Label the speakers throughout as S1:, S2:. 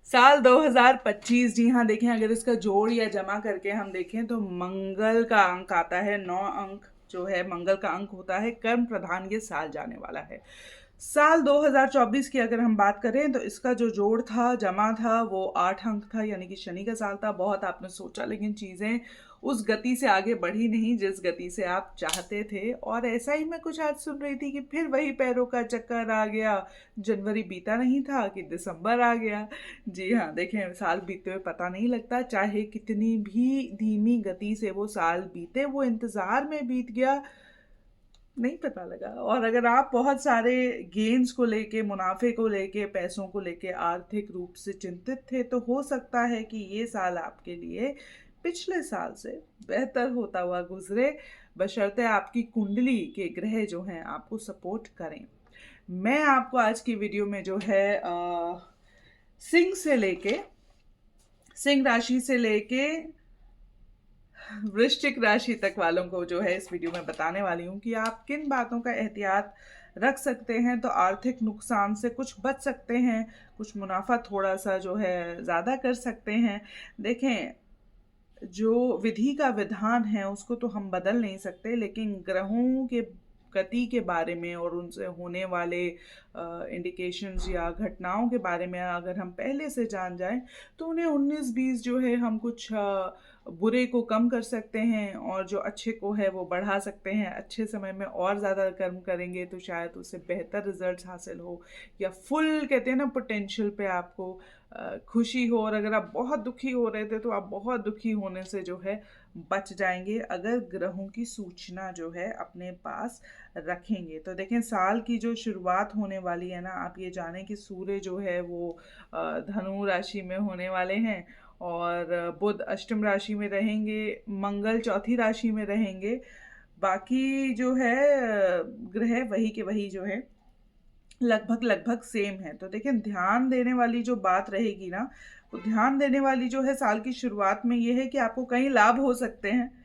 S1: साल 2025। जी हाँ, देखें अगर इसका जोड़ या जमा करके हम देखें तो मंगल का अंक आता है। 9 अंक जो है मंगल का अंक होता है। कर्म प्रधान ये साल जाने वाला है। साल 2024 की अगर हम बात करें तो इसका जो जोड़ था, जमा था, वो 8 अंक था, यानी कि शनि का साल था। बहुत आपने सोचा, लेकिन चीज़ें उस गति से आगे बढ़ी नहीं जिस गति से आप चाहते थे। और ऐसा ही मैं कुछ आज सुन रही थी कि फिर वही पैरों का चक्कर आ गया। जनवरी बीता नहीं था कि दिसंबर आ गया। जी हाँ, देखें साल बीतते हुए पता नहीं लगता, चाहे कितनी भी धीमी गति से वो साल बीते, वो इंतज़ार में बीत गया, नहीं पता लगा। और अगर आप बहुत सारे गेन्स को लेके, मुनाफे को लेके, पैसों को लेके आर्थिक रूप से चिंतित थे, तो हो सकता है कि ये साल आपके लिए पिछले साल से बेहतर होता हुआ गुजरे, बशर्ते आपकी कुंडली के ग्रह जो हैं आपको सपोर्ट करें। मैं आपको आज की वीडियो में जो है सिंह से लेके, सिंह राशि से लेके वृश्चिक राशि तक वालों को जो है इस वीडियो में बताने वाली हूँ कि आप किन बातों का एहतियात रख सकते हैं तो आर्थिक नुकसान से कुछ बच सकते हैं, कुछ मुनाफा थोड़ा सा जो है ज़्यादा कर सकते हैं। देखें, जो विधि का विधान है उसको तो हम बदल नहीं सकते, लेकिन ग्रहों के गति के बारे में और उनसे होने वाले इंडिकेशंस या घटनाओं के बारे में अगर हम पहले से जान जाएं तो उन्हें 19-20 जो है हम कुछ बुरे को कम कर सकते हैं और जो अच्छे को है वो बढ़ा सकते हैं। अच्छे समय में और ज़्यादा कर्म करेंगे तो शायद उससे बेहतर रिजल्ट्स हासिल हो, या फुल कहते हैं ना पोटेंशियल पे आपको खुशी हो। और अगर आप बहुत दुखी हो रहे थे तो आप बहुत दुखी होने से जो है बच जाएंगे अगर ग्रहों की सूचना जो है अपने पास रखेंगे। तो देखें, साल की जो शुरुआत होने वाली है ना, आप ये जानें कि सूर्य जो है वो धनु राशि में होने वाले हैं, और बुध अष्टम राशि में रहेंगे, मंगल चौथी राशि में रहेंगे। बाकी जो है ग्रह वही के वही जो है लगभग लगभग सेम है। तो देखिए, ध्यान देने वाली जो बात रहेगी ना, वो ध्यान देने वाली जो है साल की शुरुआत में ये है कि आपको कई लाभ हो सकते हैं।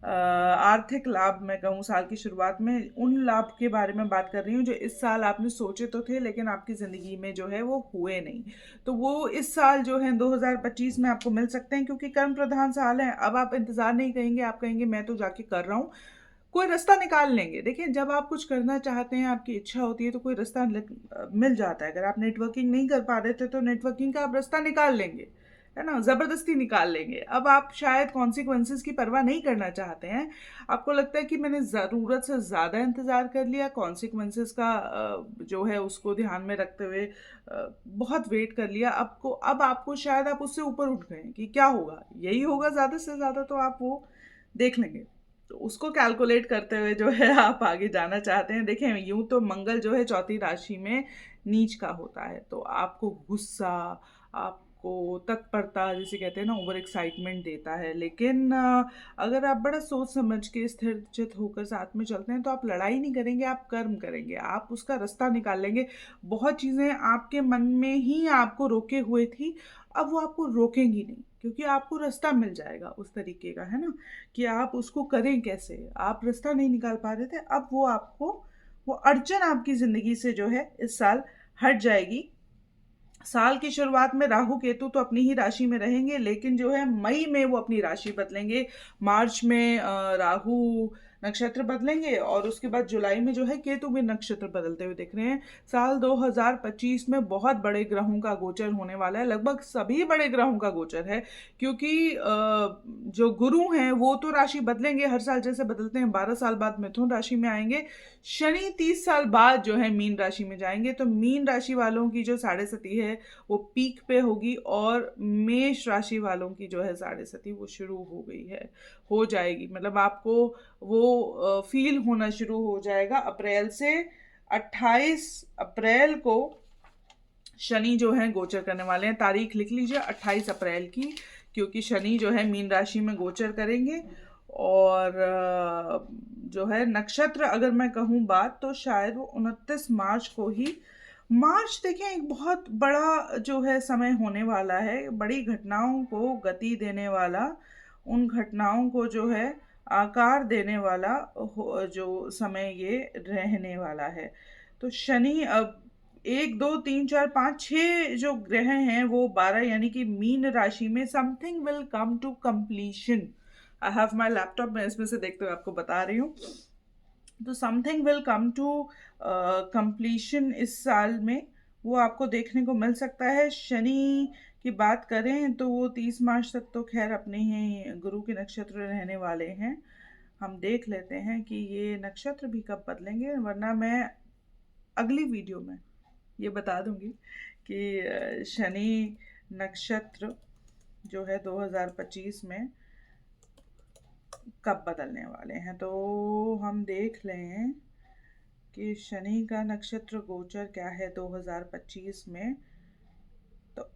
S1: आर्थिक लाभ मैं कहूँ साल की शुरुआत में उन लाभ के बारे में बात कर रही हूँ जो इस साल आपने सोचे तो थे लेकिन आपकी ज़िंदगी में जो है वो हुए नहीं। तो वो इस साल जो है 2025 में आपको मिल सकते हैं, क्योंकि कर्म प्रधान साल है। अब आप इंतज़ार नहीं करेंगे, आप कहेंगे मैं तो जाके कर रहा हूँ, कोई रास्ता निकाल लेंगे। देखिए, जब आप कुछ करना चाहते हैं, आपकी इच्छा होती है, तो कोई रास्ता मिल जाता है। अगर आप नेटवर्किंग नहीं कर पा रहे थे तो नेटवर्किंग का आप रास्ता निकाल लेंगे, है ना, ज़बरदस्ती निकाल लेंगे। अब आप शायद कॉन्सिक्वेंसेस की परवाह नहीं करना चाहते हैं। आपको लगता है कि मैंने ज़रूरत से ज़्यादा इंतज़ार कर लिया, कॉन्सिक्वेंसेस का जो है उसको ध्यान में रखते हुए बहुत वेट कर लिया। अब आपको शायद आप उससे ऊपर उठ गए हैं कि क्या होगा, यही होगा ज़्यादा से ज़्यादा, तो आप वो देख लेंगे। तो उसको कैलकुलेट करते हुए जो है आप आगे जाना चाहते हैं। देखें, यूं तो मंगल जो है चौथी राशि में नीच का होता है, तो आपको गुस्सा, आपको तत्परता जिसे कहते हैं ना, ओवर एक्साइटमेंट देता है। लेकिन अगर आप बड़ा सोच समझ के स्थिर चित होकर साथ में चलते हैं तो आप लड़ाई नहीं करेंगे, आप कर्म करेंगे, आप उसका रास्ता निकाल लेंगे। बहुत चीज़ें आपके मन में ही आपको रोके हुए थी, अब वो आपको रोकेंगी नहीं, क्योंकि आपको रास्ता मिल जाएगा उस तरीके का, है ना, कि आप उसको करें कैसे। आप रास्ता नहीं निकाल पा रहे थे, अब वो आपको, वो अड़चन आपकी ज़िंदगी से जो है इस साल हट जाएगी। साल की शुरुआत में राहु केतु तो अपनी ही राशि में रहेंगे, लेकिन जो है मई में वो अपनी राशि बदलेंगे। मार्च में राहु नक्षत्र बदलेंगे और उसके बाद जुलाई में जो है केतु भी नक्षत्र बदलते हुए दिख रहे हैं। साल 2025 में बहुत बड़े ग्रहों का गोचर होने वाला है, लगभग सभी बड़े ग्रहों का गोचर है, क्योंकि जो गुरु हैं वो तो राशि बदलेंगे हर साल जैसे बदलते हैं। 12 साल बाद मिथुन राशि में आएंगे। शनि 30 साल बाद जो है मीन राशि में जाएंगे। तो मीन राशि वालों की जो साढ़े सती है वो पीक पे होगी, और मेष राशि वालों की जो है साढ़े सती वो शुरू हो गई है, हो जाएगी। मतलब आपको वो फील होना शुरू हो जाएगा अप्रैल से। 28 अप्रैल को शनि जो है गोचर करने वाले हैं। तारीख लिख लीजिए 28 अप्रैल की, क्योंकि शनि जो है मीन राशि में गोचर करेंगे। और जो है नक्षत्र अगर मैं कहूँ बात, तो शायद वो 29 मार्च को ही, मार्च देखें एक बहुत बड़ा जो है समय होने वाला है, बड़ी घटनाओं को गति देने वाला, उन घटनाओं को जो है आकार देने वाला जो समय ये रहने वाला है। तो शनि अब एक दो तीन चार पाँच छः जो ग्रह हैं वो 12 यानी कि मीन राशि में something will come to completion. I have my laptop, मैं इसमें से देखते हुए आपको बता रही हूँ। तो something will come to completion इस साल में, वो आपको देखने को मिल सकता है। शनि की बात करें तो वो 30 मार्च तक तो खैर अपने ही गुरु के नक्षत्र रहने वाले हैं। हम देख लेते हैं कि ये नक्षत्र भी कब बदलेंगे, वरना मैं अगली वीडियो में ये बता दूंगी कि शनि नक्षत्र जो है 2025 में कब बदलने वाले हैं। तो हम देख लें कि शनि का नक्षत्र गोचर क्या है 2025 में। तो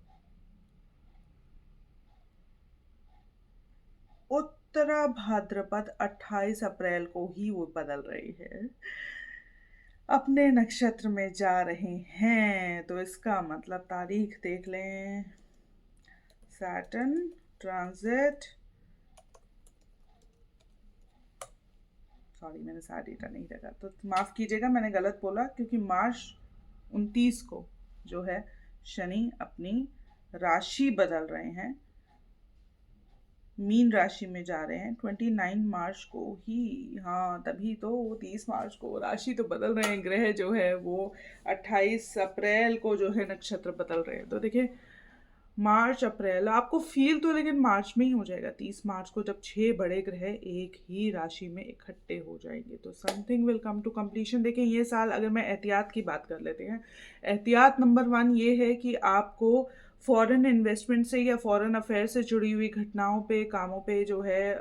S1: उत्तरा भाद्रपद 28 अप्रैल को ही वो बदल रही है, अपने नक्षत्र में जा रहे हैं। तो इसका मतलब तारीख देख लें, सैटर्न ट्रांजिट, सॉरी मैंने सारा डेटा नहीं रखा तो माफ़ कीजिएगा, मैंने गलत बोला, क्योंकि मार्च 29 को जो है शनि अपनी राशि बदल रहे हैं, मीन राशि में जा रहे हैं 29 मार्च को ही। हाँ तभी तो वो 30 मार्च को राशि तो बदल रहे हैं, ग्रह जो है वो 28 अप्रैल को जो है नक्षत्र बदल रहे हैं। तो देखिए मार्च अप्रैल आपको फील तो लेकिन मार्च में ही हो जाएगा, 30 मार्च को, जब 6 बड़े ग्रह एक ही राशि में इकट्ठे हो जाएंगे। तो something will come to completion. देखें ये साल अगर मैं एहतियात की बात कर लेते हैं, एहतियात नंबर 1 ये है कि आपको फॉरेन इन्वेस्टमेंट से या फॉरेन अफेयर से जुड़ी हुई घटनाओं पे, कामों पे जो है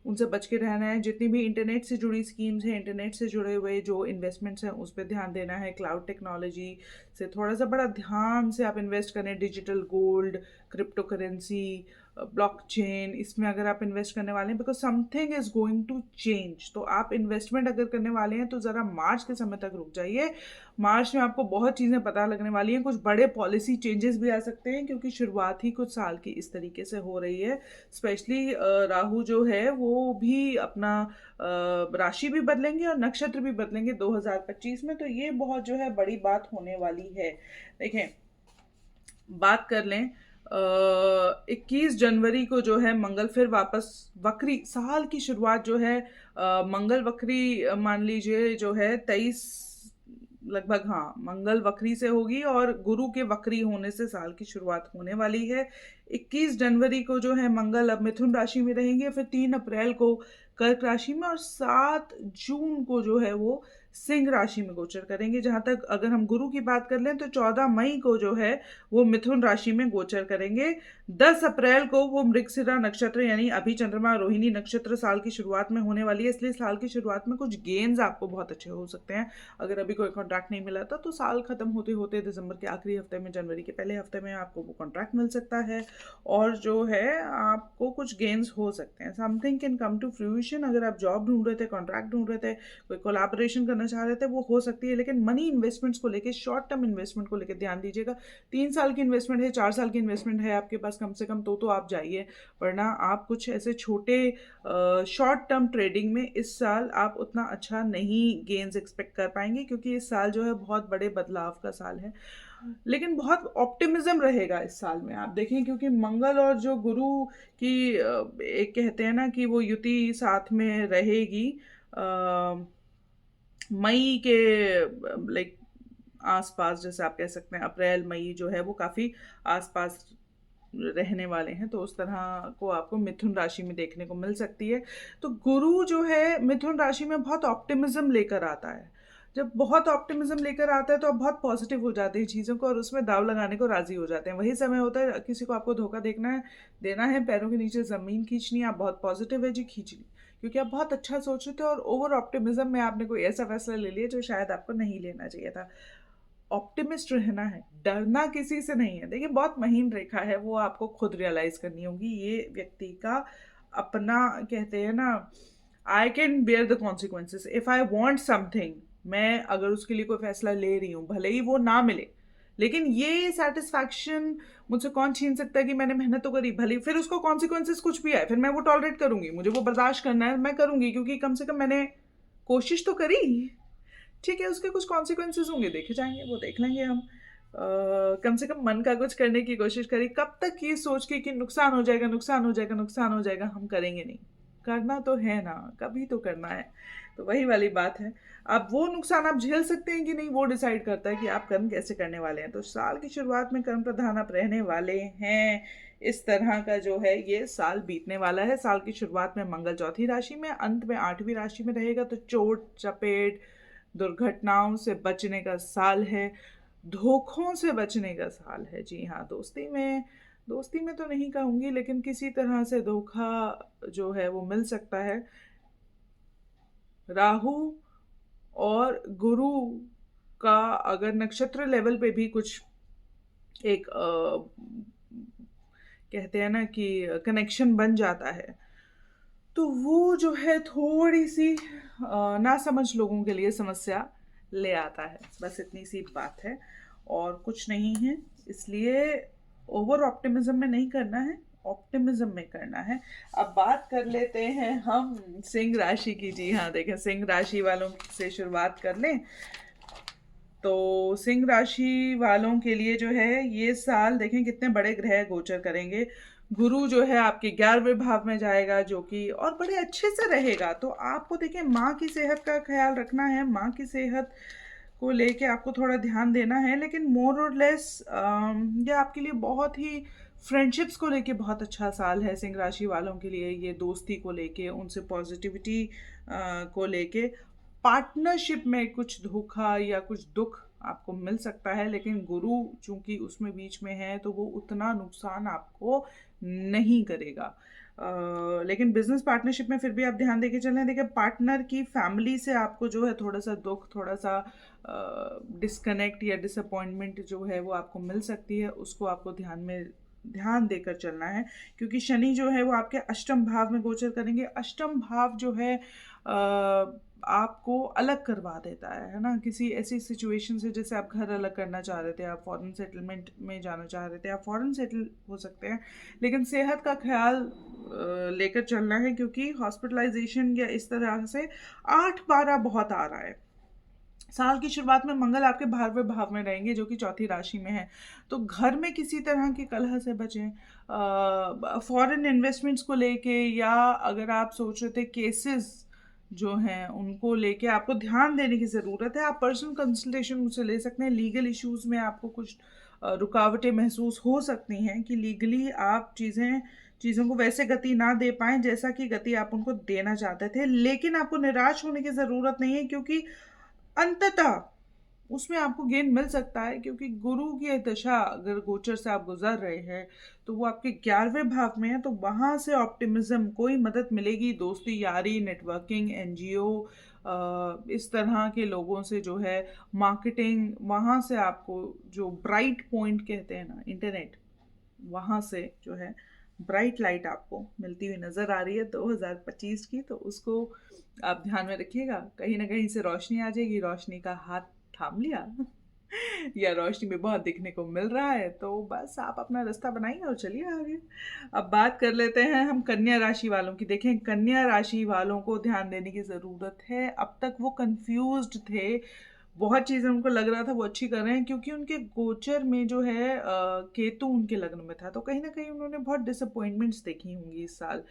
S1: उनसे बच के रहना है। जितनी भी इंटरनेट से जुड़ी स्कीम्स हैं, इंटरनेट से जुड़े हुए जो इन्वेस्टमेंट्स हैं उस पर ध्यान देना है। क्लाउड टेक्नोलॉजी से थोड़ा सा बड़ा ध्यान से आप इन्वेस्ट करें। Digital gold, crypto currency, blockchain, इसमें अगर आप इन्वेस्ट करने वाले हैं, because something is going to change. तो आप इन्वेस्टमेंट अगर करने वाले हैं तो ज़रा मार्च के समय तक रुक जाइए। मार्च में आपको बहुत चीज़ें पता लगने वाली हैं, कुछ बड़े पॉलिसी चेंजेस भी आ सकते हैं, क्योंकि शुरुआत ही कुछ साल की इस तरीके से हो रही है। स्पेशली राहु जो है वो भी अपना राशि भी बदलेंगे और नक्षत्र भी बदलेंगे 2025 में। तो ये बहुत जो है बड़ी बात होने वाली है। देखें बात कर लें 21 जनवरी को जो है मंगल फिर वापस वक्री, साल की शुरुआत जो है मंगल वक्री मान लीजिए जो है 23 लगभग, हाँ मंगल वक्री से होगी और गुरु के वक्री होने से साल की शुरुआत होने वाली है। 21 जनवरी को जो है मंगल अब मिथुन राशि में रहेंगे, फिर 3 अप्रैल को कर्क राशि में और 7 जून को जो है वो सिंह राशि में गोचर करेंगे। जहाँ तक अगर हम गुरु की बात कर लें तो 14 मई को जो है वो मिथुन राशि में गोचर करेंगे। 10 अप्रैल को वो मृगशिरा नक्षत्र यानी अभी चंद्रमा रोहिणी नक्षत्र साल की शुरुआत में होने वाली है, इसलिए साल की शुरुआत में कुछ गेन्स आपको बहुत अच्छे हो सकते हैं। अगर अभी कोई कॉन्ट्रैक्ट नहीं मिला था तो साल खत्म होते होते दिसंबर के आखिरी हफ्ते में, जनवरी के पहले हफ्ते में आपको वो कॉन्ट्रैक्ट मिल सकता है और जो है आपको कुछ गेन्स हो सकते हैं। Something can come to fruition. अगर आप जॉब ढूंढ रहे थे, कॉन्ट्रैक्ट ढूंढ रहे थे, कोई कोलैबोरेशन करना चाह रहे थे, वो हो सकती है। लेकिन मनी इन्वेस्टमेंट्स को लेके, शॉर्ट टर्म इन्वेस्टमेंट को लेकर ध्यान दीजिएगा। 3 साल की इन्वेस्टमेंट है, 4 साल की इन्वेस्टमेंट है आपके पास कम से कम, तो आप जाइए, वरना आप कुछ ऐसे छोटे शॉर्ट टर्म ट्रेडिंग में इस साल आप उतना अच्छा नहीं गेन्स एक्सपेक्ट कर पाएंगे, क्योंकि इस साल जो है बहुत बड़े बदलाव का साल है। लेकिन बहुत ऑप्टिमिज्म रहेगा इस साल में, आप देखें, क्योंकि मंगल और जो गुरु की एक कहते हैं ना कि वो युति साथ में रहेगी मई के लाइक आसपास, जैसे आप कह सकते हैं अप्रैल मई जो है वो काफ़ी आसपास रहने वाले हैं। तो उस तरह को आपको मिथुन राशि में देखने को मिल सकती है। तो गुरु जो है मिथुन राशि में बहुत ऑप्टिमिज्म लेकर आता है। जब बहुत ऑप्टिमिज्म लेकर आता है तो आप बहुत पॉजिटिव हो जाते हैं चीज़ों को और उसमें दाव लगाने को राज़ी हो जाते हैं। वही समय होता है किसी को आपको धोखा देना है, पैरों के नीचे ज़मीन खींचनी है, आप बहुत पॉजिटिव है जी, खींच ली, क्योंकि आप बहुत अच्छा सोच रहे थे और ओवर ऑप्टिमिज्म में आपने कोई ऐसा फैसला ले लिया जो शायद आपको नहीं लेना चाहिए था। ऑप्टिमिस्ट रहना है, डरना किसी से नहीं है। देखिए बहुत महीन रेखा है, वो आपको खुद रियलाइज करनी होगी। ये व्यक्ति का अपना, कहते हैं ना, I can bear the consequences if I want something. मैं अगर उसके लिए कोई फैसला ले रही हूँ, भले ही वो ना मिले, लेकिन ये सेटिस्फैक्शन मुझसे कौन छीन सकता है कि मैंने मेहनत तो करी, भले फिर उसको कॉन्सिक्वेंसेस कुछ भी आए, फिर मैं वो टॉलरेट करूंगी, मुझे वो बर्दाश्त करना है, मैं करूंगी, क्योंकि कम से कम मैंने कोशिश तो करी। ठीक है, उसके कुछ कॉन्सिक्वेंसेज होंगे, देखे जाएंगे, वो देख लेंगे हम। कम से कम मन का कुछ करने की कोशिश करें। कब तक ये सोच के कि नुकसान हो जाएगा, नुकसान हो जाएगा, नुकसान हो जाएगा, हम करेंगे नहीं। करना तो है ना, कभी तो करना है। तो वही वाली बात है। अब वो नुकसान आप झेल सकते हैं कि नहीं, वो डिसाइड करता है कि आप कर्म कैसे करने वाले हैं। तो साल की शुरुआत में कर्म प्रधान आप रहने वाले हैं। इस तरह का जो है ये साल बीतने वाला है। साल की शुरुआत में मंगल चौथी राशि में, अंत में 8वीं राशि में रहेगा। तो चोट चपेट दुर्घटनाओं से बचने का साल है, धोखों से बचने का साल है। जी हाँ, दोस्ती में तो नहीं कहूँगी, लेकिन किसी तरह से धोखा जो है वो मिल सकता है। राहु और गुरु का अगर नक्षत्र लेवल पे भी कुछ एक कहते हैं ना कि कनेक्शन बन जाता है, तो वो जो है थोड़ी सी नासमझ लोगों के लिए समस्या ले आता है। बस इतनी सी बात है और कुछ नहीं है। इसलिए ओवर ऑप्टिमिज्म में नहीं करना है, ऑप्टिमिज्म में करना है। अब बात कर लेते हैं हम सिंह राशि की। जी हाँ, देखें, सिंह राशि वालों से शुरुआत कर लें। तो सिंह राशि वालों के लिए जो है ये साल देखें कितने बड़े ग्रह गोचर करेंगे। गुरु जो है आपके 11वें भाव में जाएगा, जो कि और बड़े अच्छे से रहेगा। तो आपको देखें माँ की सेहत का ख्याल रखना है, माँ की सेहत को लेके आपको थोड़ा ध्यान देना है। लेकिन मोर और लेस ये आपके लिए बहुत ही फ्रेंडशिप्स को लेके बहुत अच्छा साल है सिंह राशि वालों के लिए। ये दोस्ती को लेके, उनसे पॉजिटिविटी को लेके, पार्टनरशिप में कुछ धोखा या कुछ दुख आपको मिल सकता है। लेकिन गुरु चूंकि उसमें बीच में है तो वो उतना नुकसान आपको नहीं करेगा। लेकिन बिजनेस पार्टनरशिप में फिर भी आप ध्यान देके चलें। देखिए, पार्टनर की फैमिली से आपको जो है थोड़ा सा दुख, थोड़ा सा डिस्कनेक्ट या डिसअपॉइंटमेंट जो है वो आपको मिल सकती है। उसको आपको ध्यान देकर चलना है, क्योंकि शनि जो है वो आपके अष्टम भाव में गोचर करेंगे। अष्टम भाव जो है आपको अलग करवा देता है ना, किसी ऐसी सिचुएशन से। जैसे आप घर अलग करना चाह रहे थे, आप फॉरेन सेटलमेंट में जाना चाह रहे थे, आप फॉरेन सेटल हो सकते हैं। लेकिन सेहत का ख्याल लेकर चलना है, क्योंकि हॉस्पिटलाइजेशन या इस तरह से 8-12 बहुत आ रहा है। साल की शुरुआत में मंगल आपके 12वें भाव में रहेंगे, जो कि चौथी राशि में है। तो घर में किसी तरह की कलह से बचें। फॉरेन इन्वेस्टमेंट्स को लेके, या अगर आप सोच रहे थे केसेस जो हैं उनको लेके आपको ध्यान देने की ज़रूरत है। आप पर्सनल कंसल्टेशन मुझसे ले सकते हैं। लीगल इश्यूज़ में आपको कुछ रुकावटें महसूस हो सकती हैं कि लीगली आप चीज़ों को वैसे गति ना दे पाएँ जैसा कि गति आप उनको देना चाहते थे। लेकिन आपको निराश होने की ज़रूरत नहीं है, क्योंकि अंततः उसमें आपको गेन मिल सकता है। क्योंकि गुरु की दशा अगर गोचर से आप गुजर रहे हैं तो वो आपके 11वें भाव में है। तो वहाँ से ऑप्टिमिज्म, कोई मदद मिलेगी, दोस्ती यारी, नेटवर्किंग, एनजीओ, इस तरह के लोगों से जो है मार्केटिंग, वहाँ से आपको जो ब्राइट पॉइंट कहते हैं ना, इंटरनेट, वहाँ से जो है ब्राइट लाइट आपको मिलती हुई नज़र आ रही है 2025 की। तो उसको आप ध्यान में रखिएगा। कहीं ना कहीं से रोशनी आ जाएगी, रोशनी का हाथ थाम लिया या रोशनी में बहुत दिखने को मिल रहा है, तो बस आप अपना रास्ता बनाइए और चलिए आगे। अब बात कर लेते हैं हम कन्या राशि वालों की। देखें, कन्या राशि वालों को ध्यान देने की ज़रूरत है। अब तक वो कंफ्यूज्ड थे, बहुत चीज़ें उनको लग रहा था वो अच्छी कर रहे हैं, क्योंकि उनके गोचर में जो है केतु उनके लग्न में था। तो कहीं ना कहीं उन्होंने बहुत डिसअपॉइंटमेंट्स देखी होंगी इस साल,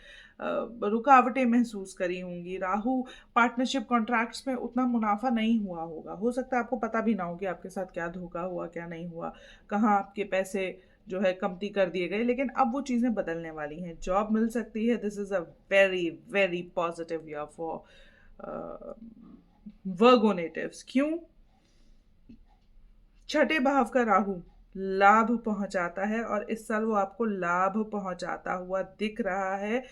S1: रुकावटें महसूस करी होंगी। राहु पार्टनरशिप कॉन्ट्रैक्ट्स में उतना मुनाफा नहीं हुआ होगा। हो सकता है आपको पता भी ना हो कि आपके साथ क्या धोखा हुआ, क्या नहीं हुआ, कहाँ आपके पैसे जो है कमती कर दिए गए। लेकिन अब वो चीज़ें बदलने वाली हैं। जॉब मिल सकती है। This is a very very positive year for Virgo natives. क्यों? छठे भाव का राहु लाभ पहुंचाता है, और इस साल वो आपको लाभ पहुंचाता हुआ दिख रहा है।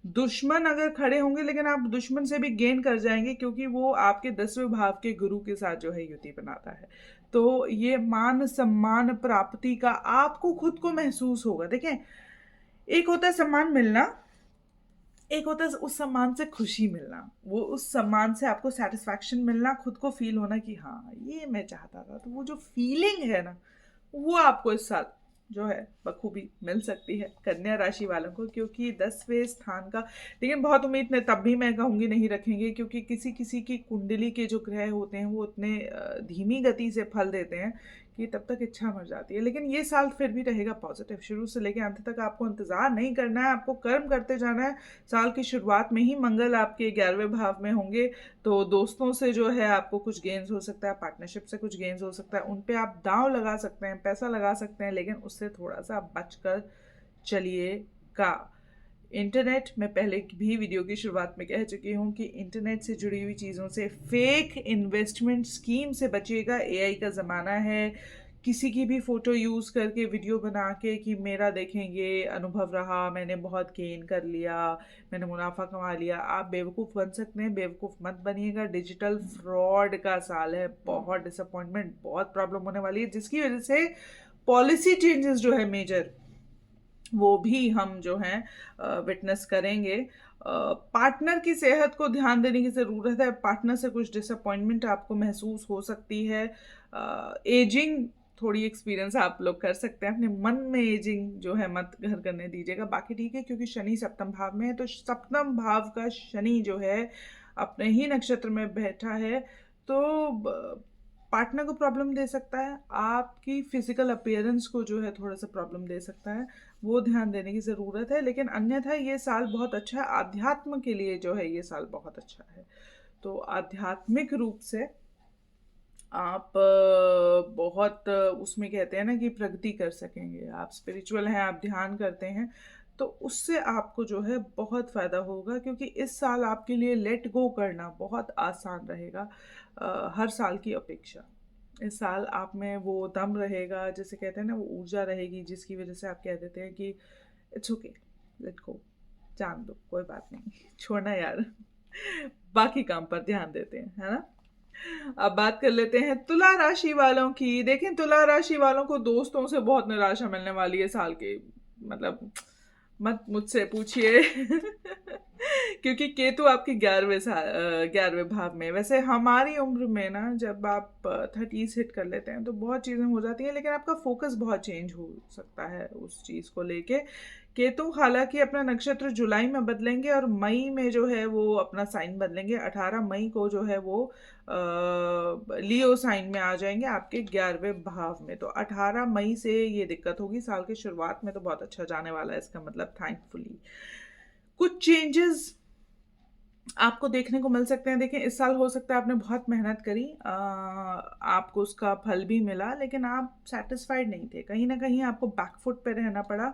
S1: दुश्मन अगर खड़े होंगे, लेकिन आप दुश्मन से भी गेन कर जाएंगे, क्योंकि वो आपके 10वें भाव के गुरु के साथ जो है युति बनाता है। तो ये मान सम्मान प्राप्ति का आपको खुद को महसूस होगा। देखें, एक होता है सम्मान मिलना, एक होता है उस सम्मान से खुशी मिलना। वो उस सम्मान से आपको सेटिस्फैक्शन मिलना, खुद को फील होना कि हाँ ये मैं चाहता था। तो वो जो फीलिंग है ना, वो आपको इस साल जो है बखूबी मिल सकती है कन्या राशि वालों को, क्योंकि 10वें स्थान का, लेकिन बहुत उम्मीद नहीं, तब भी मैं कहूँगी नहीं रखेंगे, क्योंकि किसी किसी की कुंडली के जो ग्रह होते हैं वो उतने धीमी गति से फल देते हैं कि तब तक इच्छा मर जाती है। लेकिन ये साल फिर भी रहेगा पॉजिटिव, शुरू से लेकर अंत तक आपको इंतज़ार नहीं करना है, आपको कर्म करते जाना है। साल की शुरुआत में ही मंगल आपके 11वें भाव में होंगे, तो दोस्तों से जो है आपको कुछ गेन्स हो सकता है, पार्टनरशिप से कुछ गेन्स हो सकता है, उन पे आप दांव लगा सकते हैं, पैसा लगा सकते हैं, लेकिन उससे थोड़ा सा बच कर चलिएगा। इंटरनेट, मैं पहले भी वीडियो की शुरुआत में कह चुकी हूँ कि इंटरनेट से जुड़ी हुई चीज़ों से, फेक इन्वेस्टमेंट स्कीम से बचिएगा। एआई का ज़माना है, किसी की भी फ़ोटो यूज़ करके वीडियो बना के कि मेरा देखें ये अनुभव रहा, मैंने बहुत गेन कर लिया, मैंने मुनाफा कमा लिया, आप बेवकूफ़ बन सकते हैं। बेवकूफ़ मत बनिएगा। डिजिटल फ्रॉड का साल है, बहुत डिसअपॉइंटमेंट, बहुत प्रॉब्लम होने वाली है, जिसकी वजह से पॉलिसी चेंजेस जो है मेजर, वो भी हम जो हैं विटनेस करेंगे। पार्टनर की सेहत को ध्यान देने की ज़रूरत है। पार्टनर से कुछ डिसअपॉइंटमेंट आपको महसूस हो सकती है। एजिंग थोड़ी एक्सपीरियंस आप लोग कर सकते हैं, अपने मन में एजिंग जो है मत घर करने दीजिएगा। बाकी ठीक है, क्योंकि शनि सप्तम भाव में है, तो सप्तम भाव का शनि जो है अपने ही नक्षत्र में बैठा है, तो पार्टनर को प्रॉब्लम दे सकता है, आपकी फिजिकल अपीयरेंस को जो है थोड़ा सा प्रॉब्लम दे सकता है, वो ध्यान देने की ज़रूरत है। लेकिन अन्यथा ये साल बहुत अच्छा है, आध्यात्म के लिए जो है ये साल बहुत अच्छा है। तो आध्यात्मिक रूप से आप बहुत उसमें कहते हैं ना कि प्रगति कर सकेंगे। आप स्पिरिचुअल हैं, आप ध्यान करते हैं, तो उससे आपको जो है बहुत फ़ायदा होगा, क्योंकि इस साल आपके लिए लेट गो करना बहुत आसान रहेगा हर साल की अपेक्षा। इस साल आप में वो दम रहेगा, जैसे कहते हैं ना, वो ऊर्जा रहेगी, जिसकी वजह से आप कह देते हैं कि इट्स ओके, लेट गो, जान दो, कोई बात नहीं, छोड़ना यार, बाकी काम पर ध्यान देते हैं, है ना। अब बात कर लेते हैं तुला राशि वालों की। देखें, तुला राशि वालों को दोस्तों से बहुत निराशा मिलने वाली है साल के, मतलब मत मुझसे पूछिए क्योंकि केतु आपके 11वें भाव में। वैसे हमारी उम्र में ना, जब आप 30s हिट कर लेते हैं तो बहुत चीज़ें हो जाती हैं, लेकिन आपका फोकस बहुत चेंज हो सकता है उस चीज़ को लेके। केतु हालांकि अपना नक्षत्र जुलाई में बदलेंगे और मई में जो है वो अपना साइन बदलेंगे। 18 मई को जो है वो लियो साइन में आ जाएंगे आपके 11वें भाव में। तो 18 मई से ये दिक्कत होगी। साल की शुरुआत में तो बहुत अच्छा जाने वाला है, इसका मतलब थैंकफुली कुछ चेंजेस आपको देखने को मिल सकते हैं। देखें, इस साल हो सकता है आपने बहुत मेहनत करी, आपको उसका फल भी मिला, लेकिन आप सेटिस्फाइड नहीं थे, कहीं ना कहीं आपको बैकफुट पे रहना पड़ा।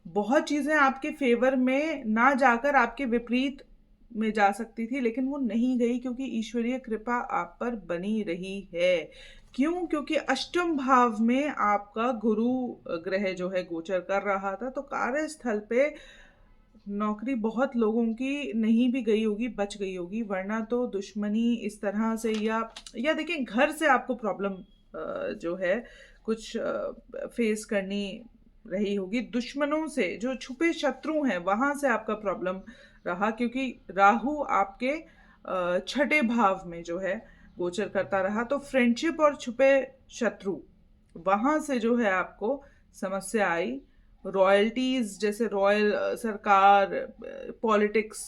S1: बहुत चीज़ें आपके फेवर में ना जाकर आपके विपरीत में जा सकती थी, लेकिन वो नहीं गई, क्योंकि ईश्वरीय कृपा आप पर बनी रही है। क्यों? क्योंकि अष्टम भाव में आपका गुरु ग्रह जो है गोचर कर रहा था, तो कार्यस्थल पे नौकरी बहुत लोगों की नहीं भी गई होगी, बच गई होगी, वरना तो दुश्मनी इस तरह से, या देखिए घर से आपको प्रॉब्लम जो है कुछ फेस करनी रही होगी। दुश्मनों से, जो छुपे शत्रु हैं, वहाँ से आपका प्रॉब्लम रहा, क्योंकि राहु आपके 6ठे भाव में जो है गोचर करता रहा, तो फ्रेंडशिप और छुपे शत्रु, वहाँ से जो है आपको समस्या आई। रॉयल्टीज़, जैसे रॉयल सरकार, पॉलिटिक्स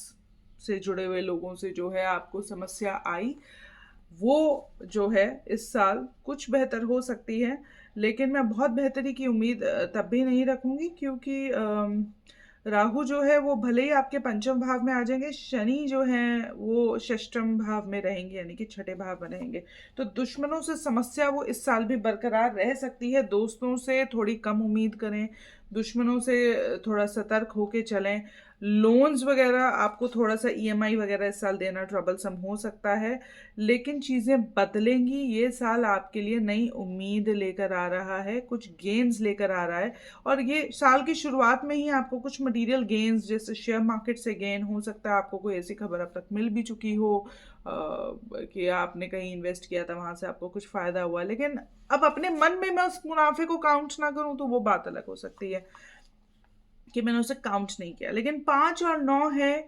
S1: से जुड़े हुए लोगों से जो है आपको समस्या आई, वो जो है इस साल कुछ बेहतर हो सकती है। लेकिन मैं बहुत बेहतरी की उम्मीद तब भी नहीं रखूँगी, क्योंकि राहु जो है वो भले ही आपके पंचम भाव में आ जाएंगे, शनि जो हैं वो षष्ठम भाव में रहेंगे, यानी कि 6ठे भाव में रहेंगे। तो दुश्मनों से समस्या वो इस साल भी बरकरार रह सकती है। दोस्तों से थोड़ी कम उम्मीद करें, दुश्मनों से थोड़ा सतर्क होके चलें। लोन्स वगैरह आपको थोड़ा सा ईएमआई वगैरह इस साल देना ट्रबलसम हो सकता है, लेकिन चीज़ें बदलेंगी। ये साल आपके लिए नई उम्मीद लेकर आ रहा है, कुछ गेन्स लेकर आ रहा है, और ये साल की शुरुआत में ही आपको कुछ मटेरियल गेन्स, जैसे शेयर मार्केट से गेन हो सकता है। आपको कोई ऐसी खबर अब तक मिल भी चुकी हो कि आपने कहीं इन्वेस्ट किया था, वहाँ से आपको कुछ फ़ायदा हुआ, लेकिन अब अपने मन में मैं उस मुनाफे को काउंट ना करूँ तो वो बात अलग हो सकती है कि मैंने उसे काउंट नहीं किया। लेकिन 5 और 9 है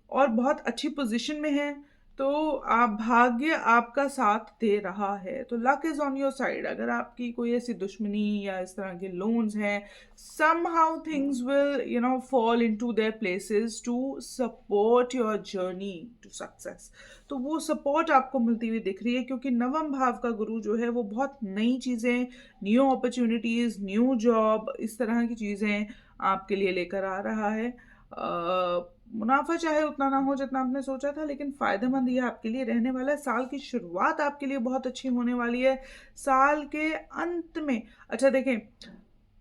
S1: और बहुत अच्छी पोजीशन में है, तो आप भाग्य आपका साथ दे रहा है, तो luck is on your side. अगर आपकी कोई ऐसी दुश्मनी या इस तरह के लोन्स हैं, somehow things will fall into their places to support your journey to success। तो वो सपोर्ट आपको मिलती हुई दिख रही है, क्योंकि नवम भाव का गुरु जो है वो बहुत नई चीज़ें, न्यू अपॉर्चुनिटीज़, न्यू जॉब, इस तरह की चीज़ें आपके लिए लेकर आ रहा है। मुनाफा चाहे उतना ना हो जितना आपने सोचा था, लेकिन फ़ायदेमंद ये आपके लिए रहने वाला है। साल की शुरुआत आपके लिए बहुत अच्छी होने वाली है। साल के अंत में, अच्छा देखें,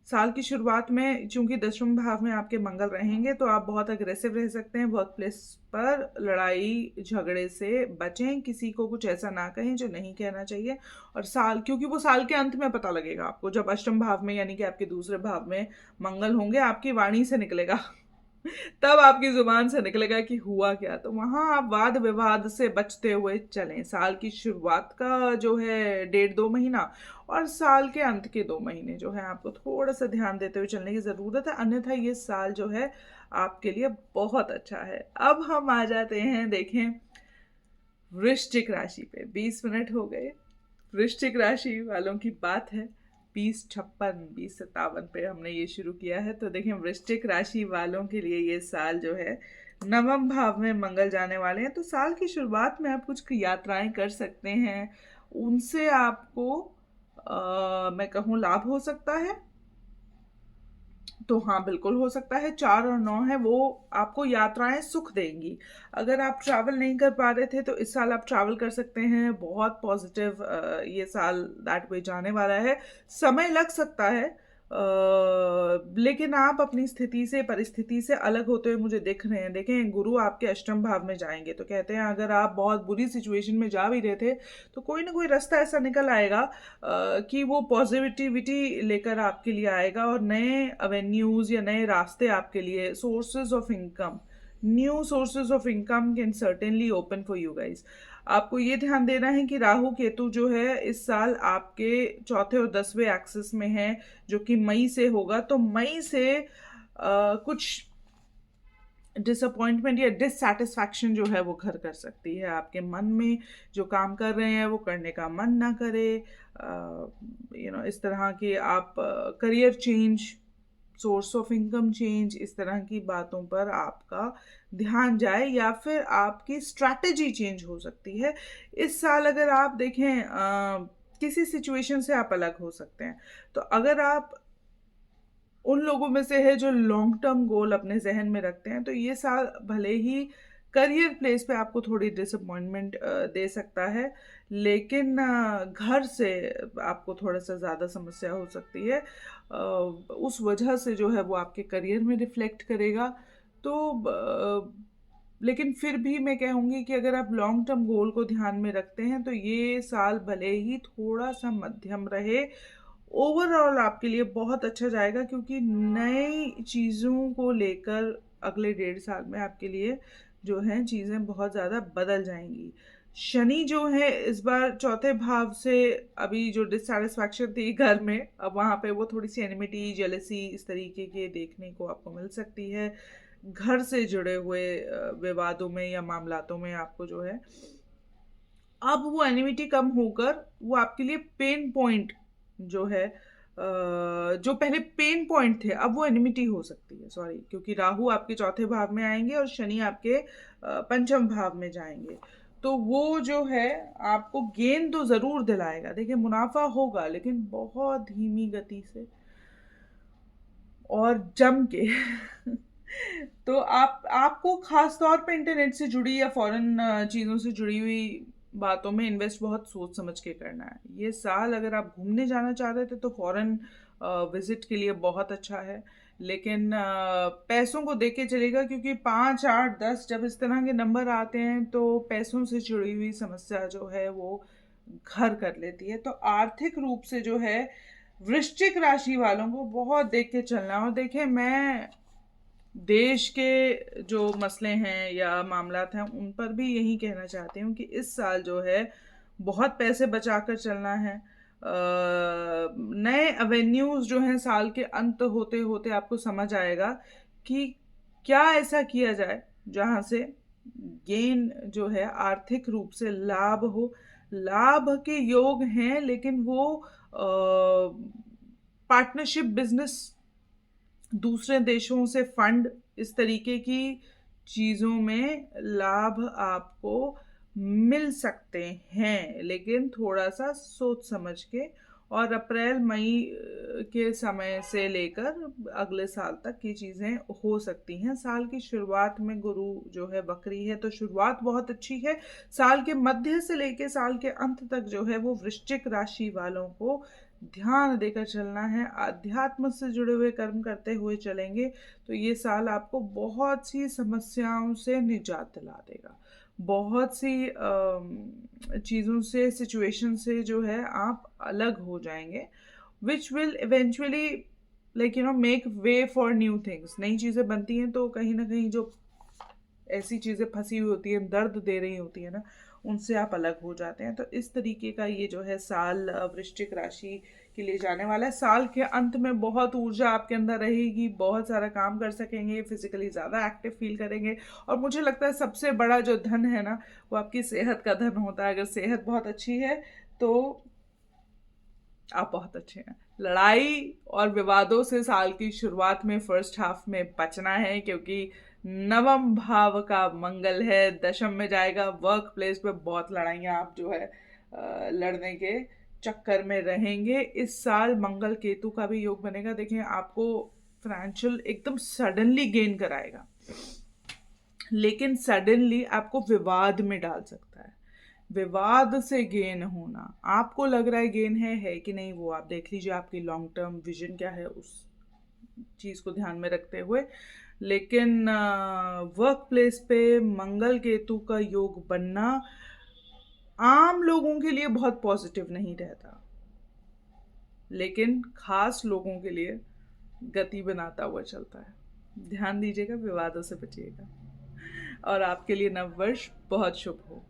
S1: साल की शुरुआत में चूंकि दशम भाव में आपके मंगल रहेंगे, तो आप बहुत अग्रेसिव रह सकते हैं। वर्क प्लेस पर लड़ाई झगड़े से बचें, किसी को कुछ ऐसा ना कहें जो नहीं कहना चाहिए। और साल, क्योंकि वो साल के अंत में पता लगेगा आपको, जब अष्टम भाव में यानी कि आपके दूसरे भाव में मंगल होंगे, आपकी वाणी से निकलेगा तब आपकी जुबान से निकलेगा कि हुआ क्या। तो वहां आप वाद विवाद से बचते हुए चलें। साल की शुरुआत का जो है 1.5-2 महीना, और साल के अंत के 2 महीने जो है आपको थोड़ा सा ध्यान देते हुए चलने की ज़रूरत है, अन्यथा ये साल जो है आपके लिए बहुत अच्छा है। अब हम आ जाते हैं, देखें, वृश्चिक राशि पे। 20 मिनट हो गए। वृश्चिक राशि वालों की बात है। 2056 पे हमने ये शुरू किया है। तो देखें, वृश्चिक राशि वालों के लिए ये साल जो है, नवम भाव में मंगल जाने वाले हैं, तो साल की शुरुआत में आप कुछ यात्राएं कर सकते हैं। उनसे आपको मैं कहूँ लाभ हो सकता है। तो हाँ, बिल्कुल हो सकता है। 4 और 9 है, वो आपको यात्राएं सुख देंगी। अगर आप ट्रैवल नहीं कर पा रहे थे, तो इस साल आप ट्रैवल कर सकते हैं। बहुत पॉजिटिव ये साल दैट वे जाने वाला है। समय लग सकता है, लेकिन आप अपनी स्थिति से, परिस्थिति से अलग होते हुए मुझे दिख रहे हैं। देखें, गुरु आपके अष्टम भाव में जाएंगे, तो कहते हैं अगर आप बहुत बुरी सिचुएशन में जा भी रहे थे, तो कोई ना कोई रास्ता ऐसा निकल आएगा कि वो पॉजिटिविटी लेकर आपके लिए आएगा, और नए एवेन्यूज़ या नए रास्ते आपके लिए, sources of income, new sources of income can certainly open for you guys. आपको ये ध्यान देना है कि राहु केतु जो है इस साल आपके चौथे और 10वें एक्सिस में है, जो कि मई से होगा। तो मई से कुछ डिसअपॉइंटमेंट या डिससेटिस्फैक्शन जो है वो घर कर सकती है आपके मन में। जो काम कर रहे हैं वो करने का मन ना करे। इस तरह के आप career change, source of income change, इस तरह की बातों पर आपका ध्यान जाए, या फिर आपकी स्ट्रैटेजी चेंज हो सकती है। इस साल अगर आप देखें, किसी सिचुएशन से आप अलग हो सकते हैं। तो अगर आप उन लोगों में से है जो लॉन्ग टर्म गोल अपने जहन में रखते हैं, तो ये साल भले ही करियर प्लेस पे आपको थोड़ी डिसअपॉइंटमेंट दे सकता है, लेकिन घर से आपको थोड़ा सा ज़्यादा समस्या हो सकती है। उस वजह से जो है वो आपके करियर में रिफ्लेक्ट करेगा। तो लेकिन फिर भी मैं कहूँगी कि अगर आप लॉन्ग टर्म गोल को ध्यान में रखते हैं, तो ये साल भले ही थोड़ा सा मध्यम रहे, ओवरऑल आपके लिए बहुत अच्छा जाएगा, क्योंकि नई चीज़ों को लेकर अगले 1.5 साल में आपके लिए जो है चीज़ें बहुत ज़्यादा बदल जाएंगी। शनि जो है इस बार चौथे भाव से, अभी जो डिससेटिस्फैक्शन थी घर में, अब वहाँ पे वो थोड़ी सी एनिमिटी, जेलसी, इस तरीके के देखने को आपको मिल सकती है। घर से जुड़े हुए विवादों में या मामलातों में आपको जो है, अब वो एनिमिटी कम होकर वो आपके लिए पेन पॉइंट जो है, जो पहले पेन पॉइंट थे, अब वो एनिमिटी हो सकती है। सॉरी, क्योंकि राहु आपके चौथे भाव में आएंगे और शनि आपके पंचम भाव में जाएंगे। तो वो जो है आपको गेन तो ज़रूर दिलाएगा। देखिए, मुनाफा होगा, लेकिन बहुत धीमी गति से और जम के तो आपको खास तौर पे इंटरनेट से जुड़ी या फॉरेन चीज़ों से जुड़ी हुई बातों में इन्वेस्ट बहुत सोच समझ के करना है। ये साल अगर आप घूमने जाना चाह रहे थे, तो फॉरेन विजिट के लिए बहुत अच्छा है, लेकिन पैसों को देख के चलेगा, क्योंकि 5, 8, 10 जब इस तरह के नंबर आते हैं, तो पैसों से जुड़ी हुई समस्या जो है वो घर कर लेती है। तो आर्थिक रूप से जो है वृश्चिक राशि वालों को बहुत देख के चलना। और देखें, मैं देश के जो मसले हैं या मामलात हैं उन पर भी यही कहना चाहती हूँ कि इस साल जो है बहुत पैसे बचा कर चलना है। नए एवेन्यूज़ जो हैं साल के अंत होते होते आपको समझ आएगा कि क्या ऐसा किया जाए जहाँ से गेन जो है आर्थिक रूप से लाभ हो, लाभ के योग हैं, लेकिन वो पार्टनरशिप बिजनेस, दूसरे देशों से फंड, इस तरीके की चीज़ों में लाभ आपको मिल सकते हैं, लेकिन थोड़ा सा सोच समझ के। और अप्रैल मई के समय से लेकर अगले साल तक की चीज़ें हो सकती हैं। साल की शुरुआत में गुरु जो है वक्री है, तो शुरुआत बहुत अच्छी है। साल के मध्य से लेकर साल के अंत तक जो है वो वृश्चिक राशि वालों को ध्यान देकर चलना है। अध्यात्म से जुड़े हुए कर्म करते हुए चलेंगे तो ये साल आपको बहुत सी समस्याओं से निजात दिला देगा। बहुत सी चीज़ों से, सिचुएशन से जो है आप अलग हो जाएंगे, which will eventually make way for new things. नई चीज़ें बनती हैं तो कहीं ना कहीं जो ऐसी चीज़ें फंसी हुई होती हैं, दर्द दे रही होती है ना, उनसे आप अलग हो जाते हैं। तो इस तरीके का ये जो है साल वृश्चिक राशि के लिए जाने वाला है। साल के अंत में बहुत ऊर्जा आपके अंदर रहेगी, बहुत सारा काम कर सकेंगे, फिजिकली ज़्यादा एक्टिव फील करेंगे। और मुझे लगता है सबसे बड़ा जो धन है ना, वो आपकी सेहत का धन होता है। अगर सेहत बहुत अच्छी है तो आप बहुत अच्छे हैं। लड़ाई और विवादों से साल की शुरुआत में, फर्स्ट हाफ में बचना है, क्योंकि नवम भाव का मंगल है, दशम में जाएगा। वर्क प्लेस पे बहुत लड़ाइयाँ आप जो है लड़ने के चक्कर में रहेंगे। इस साल मंगल केतु का भी योग बनेगा। देखें, आपको फाइनेंशियल एकदम सडनली गेन कराएगा, लेकिन सडनली आपको विवाद में डाल सकता है। विवाद से गेन होना, आपको लग रहा है गेन है कि नहीं, वो आप देख लीजिए, आपकी लॉन्ग टर्म विजन क्या है उस चीज़ को ध्यान में रखते हुए। लेकिन वर्क प्लेस पे मंगल केतु का योग बनना आम लोगों के लिए बहुत पॉजिटिव नहीं रहता, लेकिन खास लोगों के लिए गति बनाता हुआ चलता है। ध्यान दीजिएगा, विवादों से बचिएगा। और आपके लिए नव वर्ष बहुत शुभ हो।